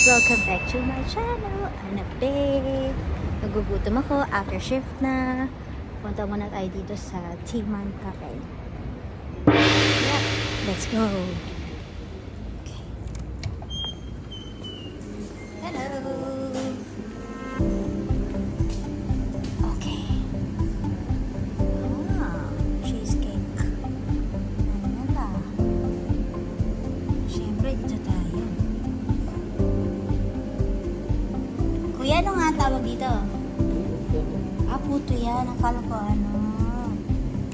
Welcome back to my channel. Anak day. Nagugutom ako after shift na. Punta muna tayo dito sa Timan Cafe. Yeah, let's go. Okay. Hello. Okay. Cheesecake. Ano ba? Siyempre, dito tayo. Kuya, ano nga tawag dito? Puto yan. Akala ko ano.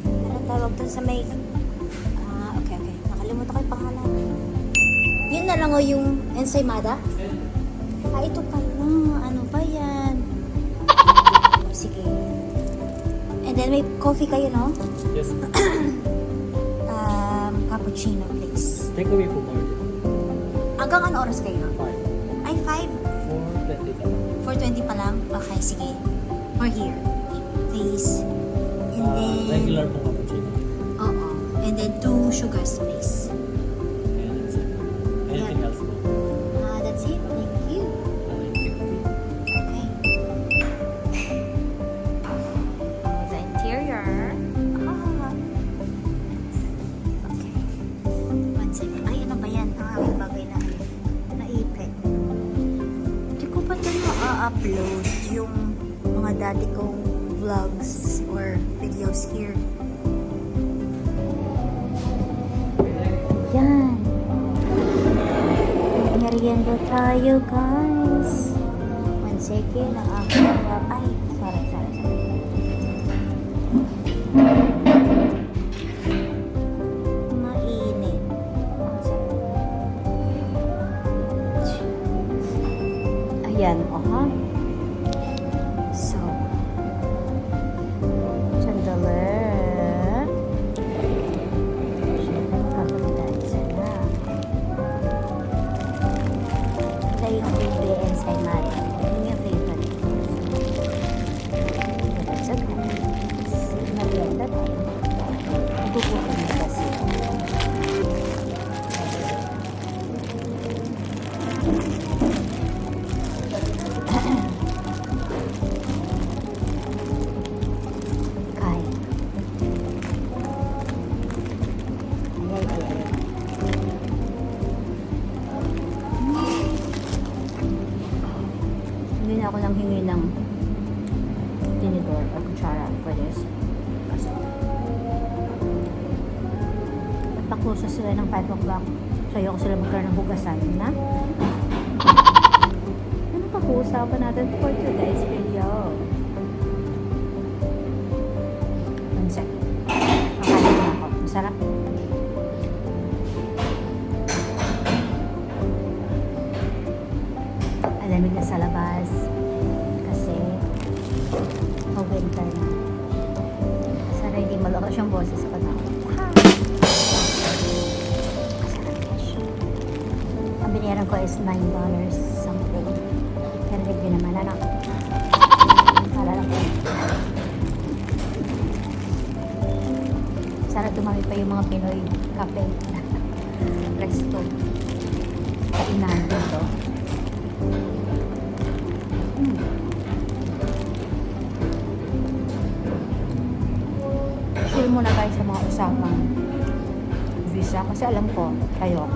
Anong tawag dun sa may... okay. Nakalimutan ko yung pangalan. Yun na lang o yung ensaymada? Ito pala. Ano ba yan? Sige. And then may coffee kayo, no? Yes. Cappuccino, please. Take away po more. Hanggang ano oras kayo? 5. Ay, 5? 4:20 4:20 pa pa. lang? Okay, sige. We're here. Please. And then... Regular po cappuccino. Oo. And then 2 sugars, please. And that's it. Anything else po? That's it. Thank you. Okay. The interior. Okay. One second. Ay, ano ba yan? Ang aking bagay na naipit. Hindi ko pa ito na-upload yung mga dati kong vlogs or videos here. Yan. Merienda tayo, guys. One second. Ang aking ay, sorry. Mainit. Ayan, So, chandelier. Siyempre, magkakaroon sana. Ito yung bibe ensaymada. Yun yung favorite. That's okay. Merienda tayo. Ibubukin mo kasi. Hindi na ako nang hingi ng tinidor or kutsara for this. Kasi nagpaklose sila ng 5 o'clock. So ayoko sila magkaroon ng hugasan na. Ano pag-uusapan natin for today's video? One sec. Makain na ako. Masarap. Alamig na sa labas kasi winter na. Sana hindi malakas yung boses ko na. Ang binayaran ko is $9 something. Pero review naman, anak. Para lang po. Sana dumami pa yung mga Pinoy cafe. Resto. Kainan dito. Share muna guys sa mga usapang visa kasi alam ko kayo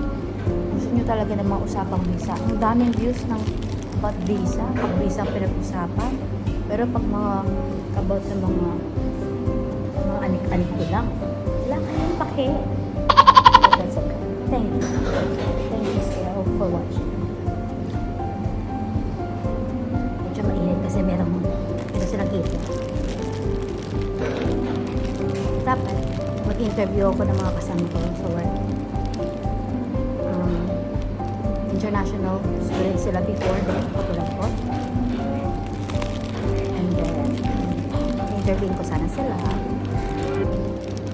gusto nyo talaga ng mga usapang visa. Ang daming views ng about visa, pag visa ang pinag-usapan, pero pag mga about sa mga anik-anik ko lang, wala kayong pake. That's okay. Thank you Sarah for watching. Medyo mainit kasi meron silang kita. Dapat mag-interview ako ng mga kasama ko sa work. International students sila before, katulad ko. And then, interview ko sana sila.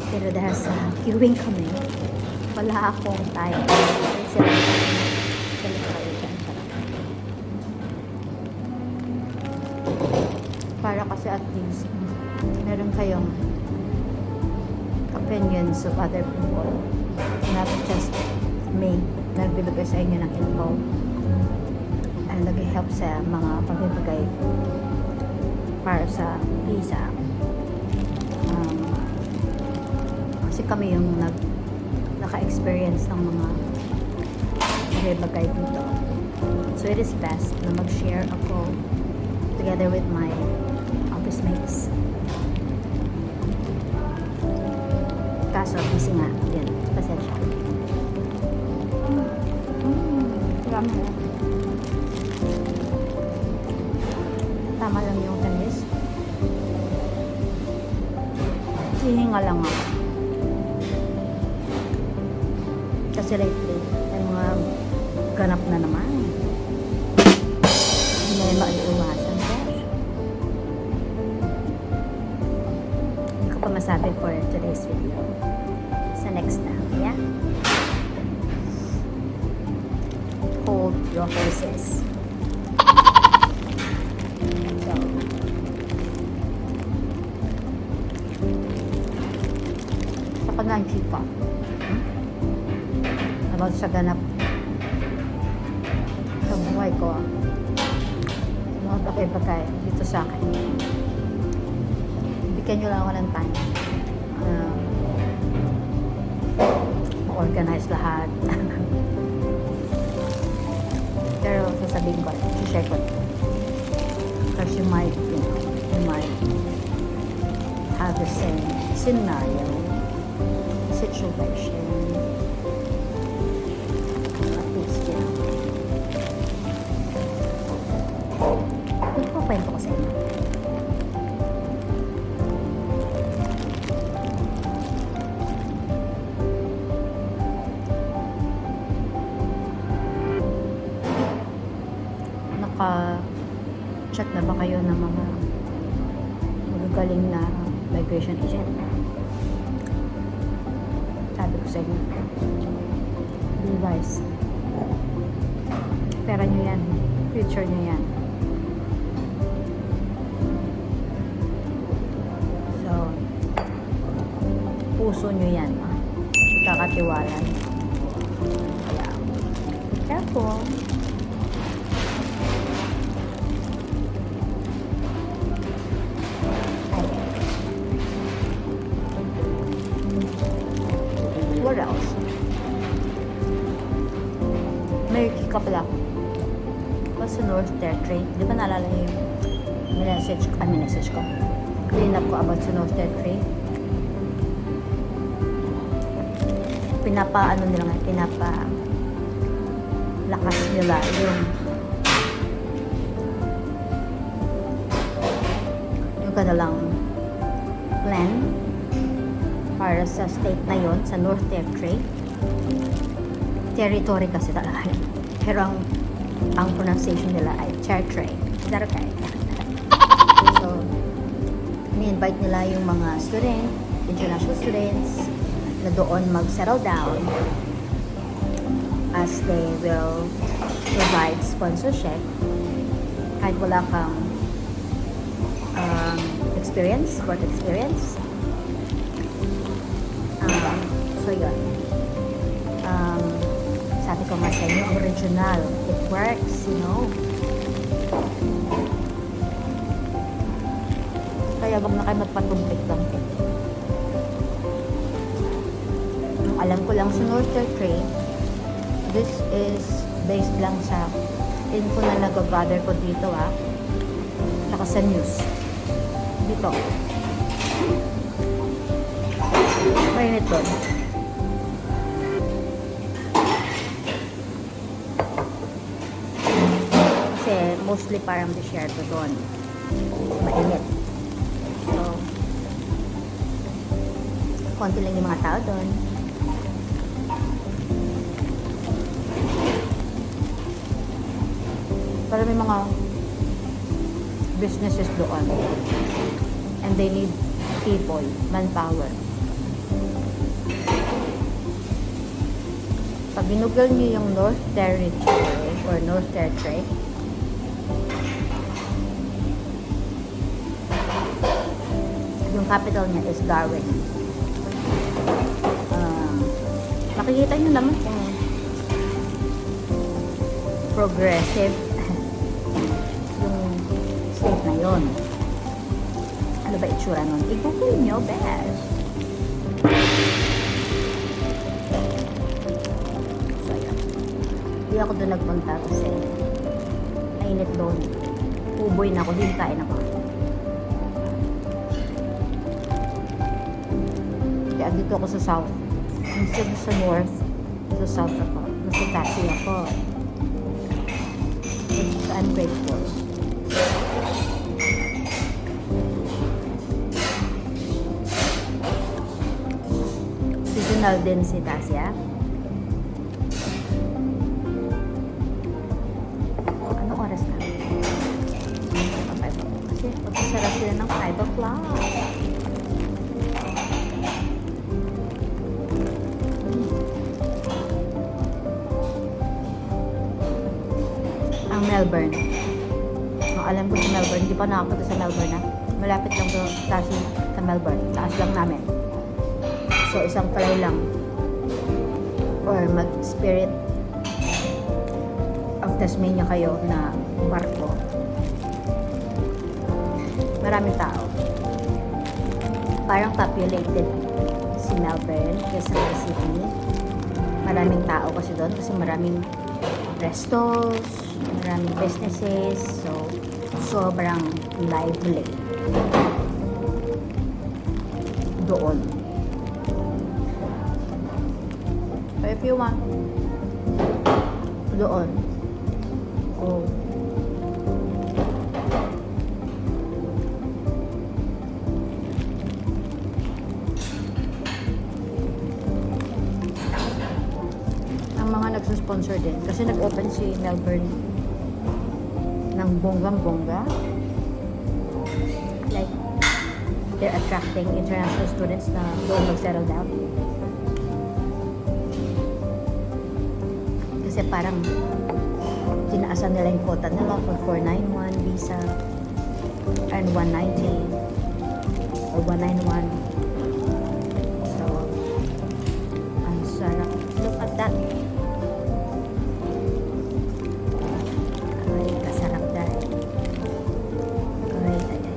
Pero dahil sa queuing kami, wala akong time. Sila para kasi at least meron kayong opinions of other people, not just me nagbibigay sa inyo ng info. ay nag-help sa mga pagbibigay para sa visa. Kasi kami yung naka-experience ng mga pagbibigay dito. So it is best na mag-share ako together with my office mates. Kaso, busy nga. Yun, pasensya. Dami na. Tama lang yung tamis. Hihinga lang ako. Kasi lately, ay mga ganap na naman. Hindi na yung maiiwasan. Gosh. Hindi ko pa masabi for today's video. Sa next na. Yeah? Hold your horses. So, kapag nag-jeep ka, about sa ganap sa buhay ko, mga bagay-bagay dito sa akin. Bigyan nyo lang ako ng time. Ma-organize lahat. Pero sasabihin ko, share ko. Because you might have the same scenario, situation. At least, kwento ko sa inyo. Naka-chat na ba kayo ng mga magagaling na migration agent? Sabi ko sa inyo, be wise. Pera nyo yan. Future nyo yan. So, puso nyo yan. Kakatiwala nyo. Kaya, careful. What else? May kika pala ako. Sa North Territory. Di ba naalala niyo yung message ko? Clean up ko about sa North Territory. Pinapa lakas nila yung kanilang plan para sa state na yon, sa North Territory. Territory kasi talaga. Pero ang pronunciation nila ay Territory. Is that okay? So, ni-invite nila yung mga international students, na doon mag-settle down as they will provide sponsorship kahit wala kang work experience. So yun. Sabi ko nga sa inyo, ang original, it works, you know. Kaya wag na kayo magpatumpik-tumpik. Alam ko lang sa North Territory, this is based lang sa info na nag-gather ko dito tsaka sa news dito. Mainit doon. Kasi mostly parang share ko doon. Mainit. So, konti lang yung mga tao doon. Pero may mga businesses doon. And they need people, manpower. Pag binugol niyo yung North Territory or North Territory, yung capital niya is Darwin. Makikita niyo naman kung progressive ngayon. Ano ba itsura nun? I-google nyo, besh. So, ayan. Hindi ako doon nagpunta kasi mainit doon. Uboy na ako, hintayin ako. Kaya dito ako sa south. Instead sa north, sa south ako. Nasa taxi ako. So, I'm grateful. Seasonal din si Tasya. Anong oras na? 5 o'clock. Kasi magsasara sila ng 5 o'clock. Ang Melbourne. Ang alam ko sa Melbourne, hindi pa nakapunta sa Melbourne na. Malapit lang to Tasya sa Melbourne. Taas lang namin. So, isang fly lang. Or mag-Spirit of Tasmania kayo na barko. Maraming tao. Parang populated si Melbourne kaysa sa Sydney. Maraming tao kasi doon kasi maraming restos, maraming businesses. So, sobrang lively doon. But if you want, doon. Oh. Ang mga nagsusponsor din. Kasi nag-open si Melbourne ng bonggang-bongga. Like, they're attracting international students na doon mag-settle down. Kasi parang tinaasan nila yung quota nila for 491 visa and 190 or 191. So, ang sarap. Look at that. Ay, kasarap dahil. Ay, ay, ay.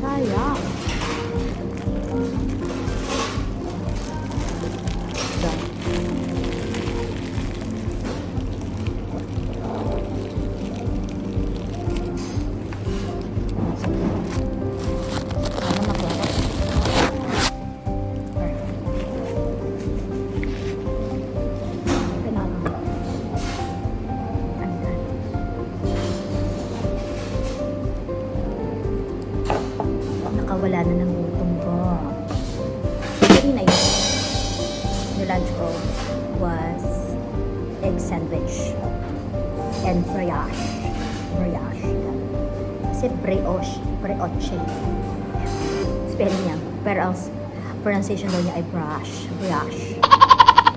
Sayang. Ano makuha? Nakawala na ng gutom ko. Kanina yun. Yung lunch ko was egg sandwich and brioche. Brioche. Kasi brioche. Brioche. Spelling niya. Pero ang pronunciation daw niya ay brioche. Brioche.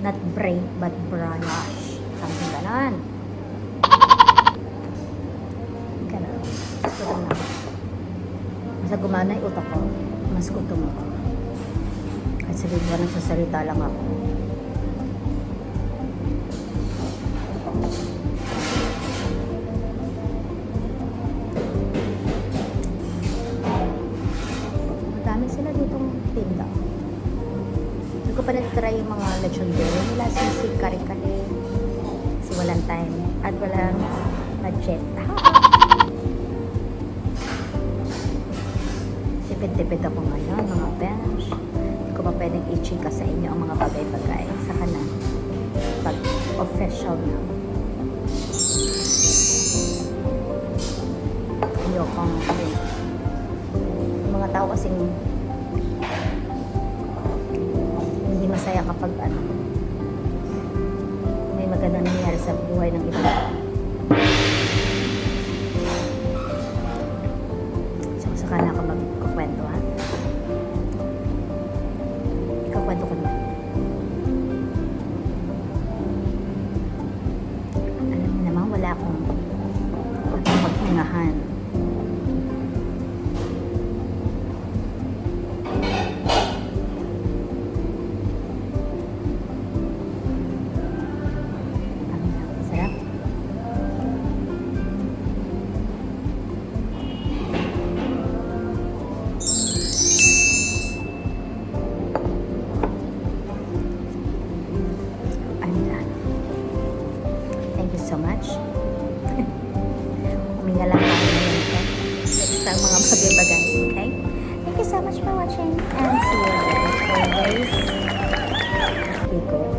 Not bray, but brioche. Something ganon. Ganon. Gusto ko na. Sa gumana yung utak ko, mas gutom ako. Kahit sabihin ko nagsasalita lang ako. Madami sila ditong tinda. Hindi ko pa nag-try yung mga lechon belly nila, sisig, kare-kare. Kasi walang time at walang budget. Tipid-tipid ako ngayon, mga bench. Hindi ko pa pwedeng i-chika sa inyo ang mga bagay-bagay. Saka na, pag official na. Ayokong, yung mga tao kasing hindi masaya kapag may magandang nangyayari sa buhay ng ibang tao. So, saka na ako magkukwento, ha? Ikaw kwento ko na. pahingahan. Sarap. I'm done. Thank you so much. Huminga lang ako ng sa mga bagay-bagay, okay? Thank you so much for watching and see you again. Always be good.